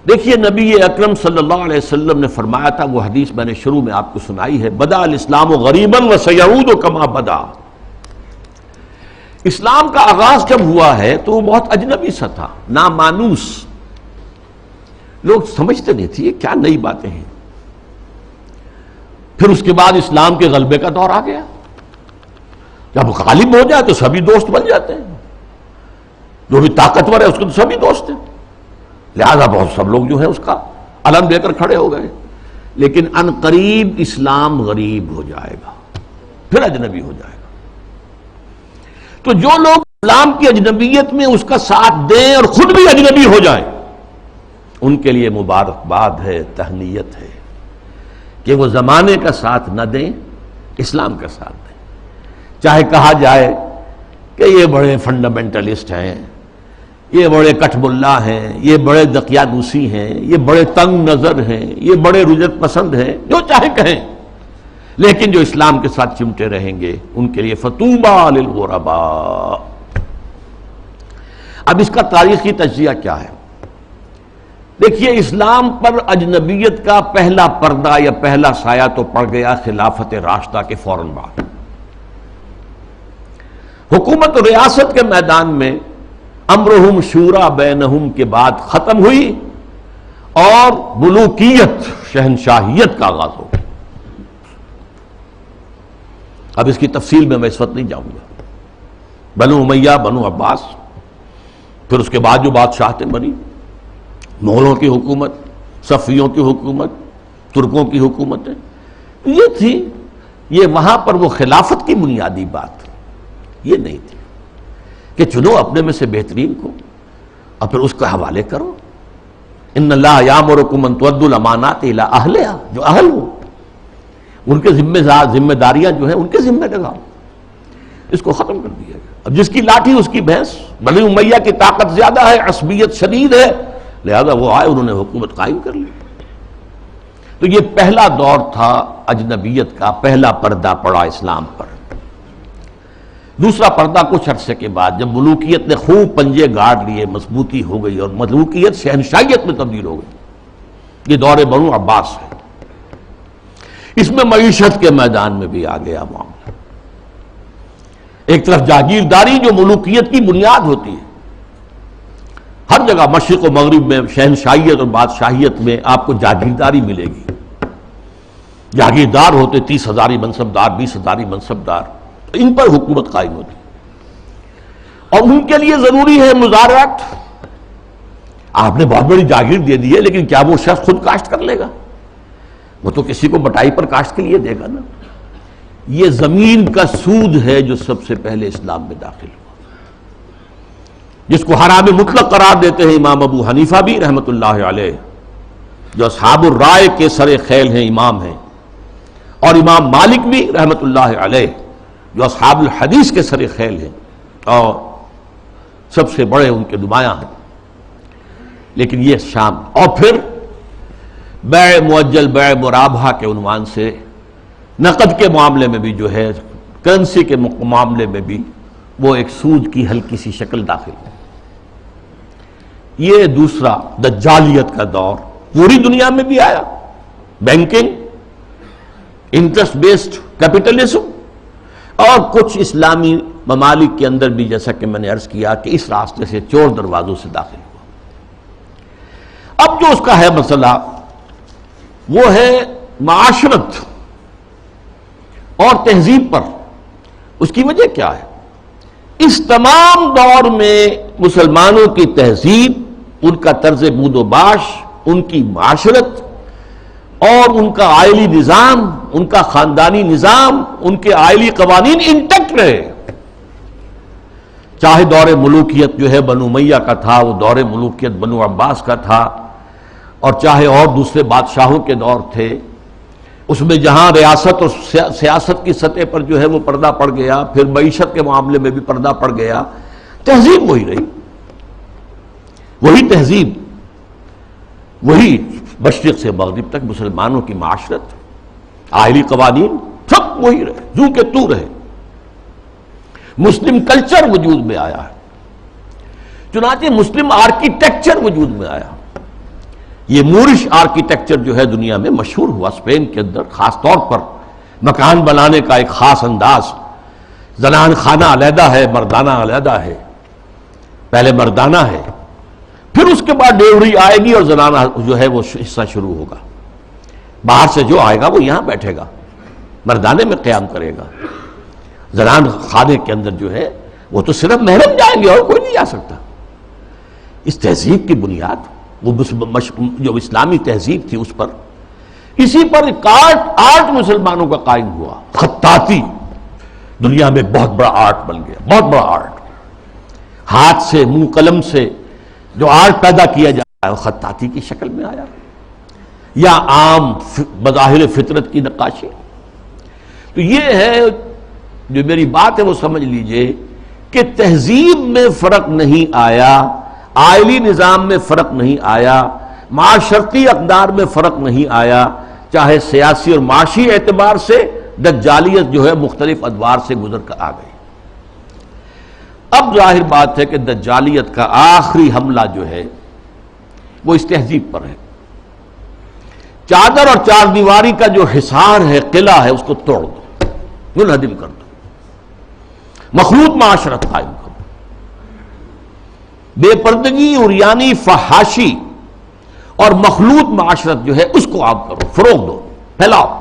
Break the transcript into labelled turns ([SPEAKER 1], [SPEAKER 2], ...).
[SPEAKER 1] دیکھیے نبی اکرم صلی اللہ علیہ وسلم نے فرمایا تھا، وہ حدیث میں نے شروع میں آپ کو سنائی ہے، بدأ الاسلام غریبا وسیعود کما بدا۔ اسلام کا آغاز جب ہوا ہے تو وہ بہت اجنبی سا تھا، نامانوس، لوگ سمجھتے نہیں تھے یہ کیا نئی باتیں ہیں۔ پھر اس کے بعد اسلام کے غلبے کا دور آ گیا، جب غالب ہو جائے تو سبھی دوست بن جاتے ہیں، جو بھی طاقتور ہے اس کے تو سبھی دوست ہیں، لہذا بہت سب لوگ جو ہیں اس کا علم لے کر کھڑے ہو گئے۔ لیکن ان قریب اسلام غریب ہو جائے گا، پھر اجنبی ہو جائے گا۔ تو جو لوگ اسلام کی اجنبیت میں اس کا ساتھ دیں اور خود بھی اجنبی ہو جائیں، ان کے لیے مبارکباد ہے، تہنیت ہے کہ وہ زمانے کا ساتھ نہ دیں، اسلام کا ساتھ دیں۔ چاہے کہا جائے کہ یہ بڑے فنڈامنٹلسٹ ہیں، یہ بڑے کٹ ملا ہیں، یہ بڑے دقیانوسی ہیں، یہ بڑے تنگ نظر ہیں، یہ بڑے رجت پسند ہیں، جو چاہے کہیں، لیکن جو اسلام کے ساتھ چمٹے رہیں گے ان کے لیے فطوبی للغرباء۔ اب اس کا تاریخی تجزیہ کیا ہے؟ دیکھیے، اسلام پر اجنبیت کا پہلا پردہ یا پہلا سایہ تو پڑ گیا خلافت راشدہ کے فوراً بعد۔ حکومت و ریاست کے میدان میں امرہم شورا بینہم کے بعد ختم ہوئی اور ملوکیت، شہنشاہیت کا آغاز ہو گیا۔ اب اس کی تفصیل میں اس وقت نہیں جاؤں گا۔ بنو امیہ، بنو عباس، پھر اس کے بعد جو بادشاہتیں بنی، مغلوں کی حکومت، صفویوں کی حکومت، ترکوں کی حکومتیں، یہ تھی، یہ وہاں پر وہ خلافت کی بنیادی بات یہ نہیں تھی کہ چنو اپنے میں سے بہترین کو اور پھر اس کا حوالے کرو۔ ان اللہ یامرکم ان تؤدوا الامانات الی اہلہا، جو اہل ہو ان کے ذمہ داریاں جو ہیں ان کے ذمہ لگاؤ۔ اس کو ختم کر دیا گیا۔ اب جس کی لاٹھی اس کی بھینس، بنی امیہ کی طاقت زیادہ ہے، عصبیت شدید ہے، لہذا وہ آئے، انہوں نے حکومت قائم کر لی۔ تو یہ پہلا دور تھا اجنبیت کا، پہلا پردہ پڑا اسلام پر۔ دوسرا پردہ کچھ عرصے کے بعد جب ملوکیت نے خوب پنجے گاڑ لیے، مضبوطی ہو گئی اور ملوکیت شہنشاہیت میں تبدیل ہو گئی، یہ دور بنو عباس ہے۔ اس میں معیشت کے میدان میں بھی آ گیا معاملہ۔ ایک طرف جاگیرداری جو ملوکیت کی بنیاد ہوتی ہے، ہر جگہ مشرق و مغرب میں شہنشاہیت اور بادشاہیت میں آپ کو جاگیرداری ملے گی۔ جاگیردار ہوتے 30,000 منصبدار، 20,000 منصبدار، ان پر حکومت قائم ہوتی اور ان کے لیے ضروری ہے مزارعت۔ آپ نے بہت بڑی جاگیر دے دی ہے، لیکن کیا وہ شخص خود کاشت کر لے گا؟ وہ تو کسی کو بٹائی پر کاشت کے لیے دے گا نا۔ یہ زمین کا سود ہے جو سب سے پہلے اسلام میں داخل ہوا، جس کو حرام مطلق قرار دیتے ہیں امام ابو حنیفہ بھی رحمۃ اللہ علیہ، جو اصحاب الرائے کے سر خیل ہیں، امام ہیں، اور امام مالک بھی رحمۃ اللہ علیہ جو اصحاب الحدیث کے سر خیل ہیں اور سب سے بڑے ان کے نمایاں ہیں۔ لیکن یہ شام، اور پھر بیع معجل، بیع مرابحہ کے عنوان سے نقد کے معاملے میں بھی جو ہے، کرنسی کے معاملے میں بھی وہ ایک سود کی ہلکی سی شکل داخل ہے۔ یہ دوسرا دجالیت کا دور پوری دنیا میں بھی آیا، بینکنگ، انٹرسٹ بیسڈ کیپٹلزم، اور کچھ اسلامی ممالک کے اندر بھی، جیسا کہ میں نے عرض کیا کہ اس راستے سے چور دروازوں سے داخل ہوا۔ اب جو اس کا ہے مسئلہ وہ ہے معاشرت اور تہذیب پر۔ اس کی وجہ کیا ہے؟ اس تمام دور میں مسلمانوں کی تہذیب، ان کا طرز بود و باش، ان کی معاشرت اور ان کا آئلی نظام، ان کا خاندانی نظام، ان کے آئلی قوانین انٹیکٹ رہے۔ چاہے دور ملوکیت جو ہے بنو امیہ کا تھا، وہ دور ملوکیت بنو عباس کا تھا، اور چاہے اور دوسرے بادشاہوں کے دور تھے، اس میں جہاں ریاست اور سیاست کی سطح پر جو ہے وہ پردہ پڑ گیا، پھر معیشت کے معاملے میں بھی پردہ پڑ گیا، تہذیب وہی رہی، وہی تہذیب، وہی مشرق سے مغرب تک مسلمانوں کی معاشرت، آئلی قوانین سب وہی رہے، جو کہ تو رہے۔ مسلم کلچر وجود میں آیا ہے، چنانچہ مسلم آرکیٹیکچر وجود میں آیا، یہ مورش آرکیٹیکچر جو ہے دنیا میں مشہور ہوا، اسپین کے اندر خاص طور پر مکان بنانے کا ایک خاص انداز، زنان خانہ علیحدہ ہے، مردانہ علیحدہ ہے، پہلے مردانہ ہے، پھر اس کے بعد ڈیوڑی آئے گی اور زنانہ جو ہے وہ حصہ شروع ہوگا، باہر سے جو آئے گا وہ یہاں بیٹھے گا، مردانے میں قیام کرے گا، زنان خانے کے اندر جو ہے وہ تو صرف محرم جائیں گے اور کوئی نہیں جا سکتا۔ اس تہذیب کی بنیاد وہ جو اسلامی تہذیب تھی اس پر، اسی پر ایک آرٹ مسلمانوں کا قائم ہوا، خطاطی دنیا میں بہت بڑا آرٹ بن گیا، بہت بڑا آرٹ، ہاتھ سے منہ قلم سے جو آرٹ پیدا کیا جاتا ہے وہ خطاطی کی شکل میں آیا، یا عام بظاہر فطرت کی نقاشی۔ تو یہ ہے جو میری بات ہے وہ سمجھ لیجئے کہ تہذیب میں فرق نہیں آیا، آئلی نظام میں فرق نہیں آیا، معاشرتی اقدار میں فرق نہیں آیا، چاہے سیاسی اور معاشی اعتبار سے دجالیت جو ہے مختلف ادوار سے گزر کر آ گئی۔ اب ظاہر بات ہے کہ دجالیت کا آخری حملہ جو ہے وہ اس تہذیب پر ہے۔ چادر اور چار دیواری کا جو حصار ہے، قلعہ ہے، اس کو توڑ دو، منہدم کر دو، مخلوط معاشرت قائم کرو، بے پردگی، عریانی، فحاشی اور مخلوط معاشرت جو ہے اس کو عام کرو، فروغ دو، پھیلاؤ۔